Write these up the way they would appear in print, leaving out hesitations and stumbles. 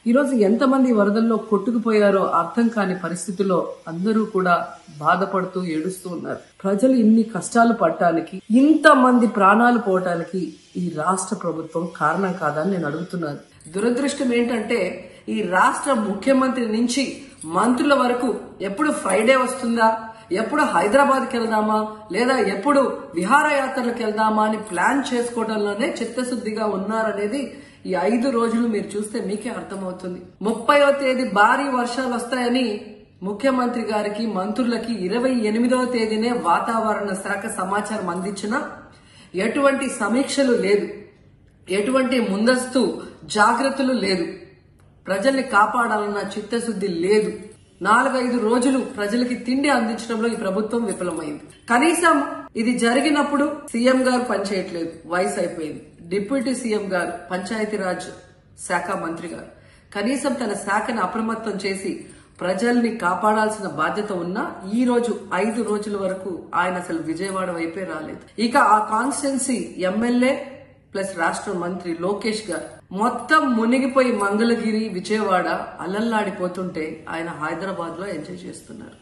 ఈరోజు ఎంతమంది వరదల్లో కొట్టుకుపోయారో అర్థం కాని పరిస్థితుల్లో అందరూ కూడా బాధపడుతూ ఏడుస్తూ ఉన్నారు. ప్రజలు ఇన్ని కష్టాలు పడటానికి, ఇంతమంది ప్రాణాలు పోవటానికి ఈ రాష్ట్ర ప్రభుత్వం కారణం కాదని నేను అడుగుతున్నాను. దురదృష్టం ఏంటంటే ఈ రాష్ట్ర ముఖ్యమంత్రి నుంచి మంత్రుల వరకు ఎప్పుడు ఫ్రైడే వస్తుందా, ఎప్పుడు హైదరాబాద్కి వెళ్దామా, లేదా ఎప్పుడు విహారయాత్రలకు వెళ్దామా అని ప్లాన్ చేసుకోవడంలోనే చిత్తశుద్ధిగా ఉన్నారనేది ఈ 5 రోజులు మీరు చూస్తే మీకే అర్థమవుతుంది. 30వ తేదీ భారీ వర్షాలు వస్తాయని ముఖ్యమంత్రి గారికి, మంత్రులకి 28వ తేదీనే వాతావరణ శాఖ సమాచారం అందించినా ఎటువంటి సమీక్షలు లేదు, ఎటువంటి ముందస్తు జాగ్రత్తలు లేదు, ప్రజల్ని కాపాడాలన్న చిత్తశుద్ధి లేదు. 4-5 రోజులు ప్రజలకి తిండి అందించడంలో ఈ ప్రభుత్వం విఫలమైంది. కనీసం ఇది జరిగినప్పుడు సీఎం గారు పనిచేయట్లేదు, వయసు అయిపోయింది. డిప్యూటీ సీఎం గారు, పంచాయతీరాజ్ శాఖ మంత్రి గారు కనీసం తన శాఖను అప్రమత్తం చేసి ప్రజల్ని కాపాడాల్సిన బాధ్యత ఉన్నా ఈ రోజు 5 రోజుల వరకు ఆయన అసలు విజయవాడ వైపే రాలేదు. ఇక ఆ కాన్స్టిట్యున్సీ ఎమ్మెల్యే ప్లస్ రాష్ట్ర మంత్రి లోకేష్ గారు మొత్తం మునిగిపోయి మంగళగిరి, విజయవాడ అలల్లాడిపోతుంటే ఆయన హైదరాబాద్ లో ఎంజాయ్ చేస్తున్నారు.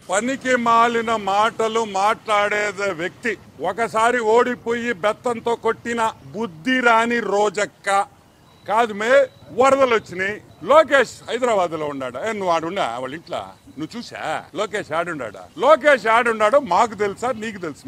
పనికి మాలిన మాటలు మాట్లాడే వ్యక్తి ఒకసారి ఓడిపోయి బెత్తంతో కొట్టిన బుద్ధి రాని రోజక్క కాదు. వరదలు వచ్చినాయి, లోకేష్ హైదరాబాద్ లో ఉన్నాడా? నువ్వు ఆడున్నా వాళ్ళ ఇంట్లో నువ్వు చూసా? లోకేష్ ఆడున్నాడా? లోకేష్ ఆడున్నాడో మాకు తెలుసా, నీకు తెలుసు.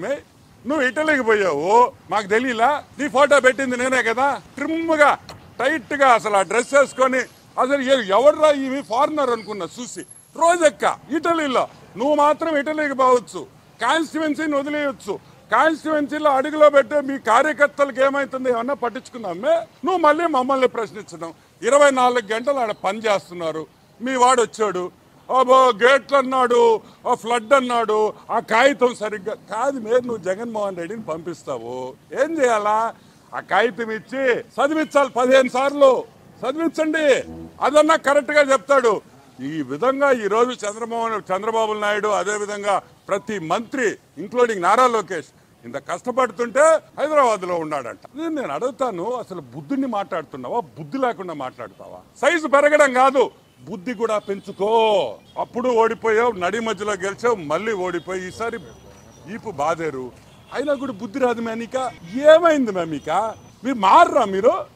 నువ్వు ఇటలీకి పోయావు, మాకు తెలియలా? నీ ఫోటో పెట్టింది నేనే కదా. ట్రిమ్ గా, టైట్ గా అసలు ఆ డ్రెస్ వేసుకొని అసలు ఎవర్రా ఇవి ఫారినర్ అనుకున్నా చూసి. రోజక్క ఇటలీలో, నువ్వు మాత్రం ఇటలీకి పోవచ్చు, కాన్స్టిట్యువెన్సీని వదిలేయచ్చు. కాన్స్టిట్యువెన్సీలో అడుగులో పెట్టే మీ కార్యకర్తలకు ఏమైతుంది ఏమన్నా పట్టించుకున్నామే? నువ్వు మళ్ళీ మమ్మల్ని ప్రశ్నించడం. 24 గంటలు ఆడ పని చేస్తున్నారు. మీ వాడు వచ్చాడు, గేట్లు అన్నాడు, ఫ్లడ్ అన్నాడు, ఆ కాగితం సరిగ్గా కాదు. నువ్వు జగన్మోహన్ రెడ్డిని పంపిస్తావు, ఏం చేయాలా? ఆ కాగితం ఇచ్చి చదివించాలి, 15 సార్లు చదివించండి, అదన్నా కరెక్ట్ గా చెప్తాడు. ఈ విధంగా ఈ రోజు చంద్రబాబు నాయుడు, అదే విధంగా ప్రతి మంత్రి ఇంక్లూడింగ్ నారా లోకేష్ ఇంత కష్టపడుతుంటే హైదరాబాద్ లో ఉన్నాడంట. నేను అడుగుతాను, అసలు బుద్ధిని మాట్లాడుతున్నావా, బుద్ధి లేకుండా మాట్లాడతావా? సైజు పెరగడం కాదు, బుద్ధి కూడా పెంచుకో. అప్పుడు ఓడిపోయావు, నడి మధ్యలో గెలిచావు, మళ్ళీ ఓడిపోయి ఈసారి ఈపు బాధేరు. అయినా కూడా బుద్ధి రాదు. మీక ఏమైంది? మీక మీరు మారరా? మీరు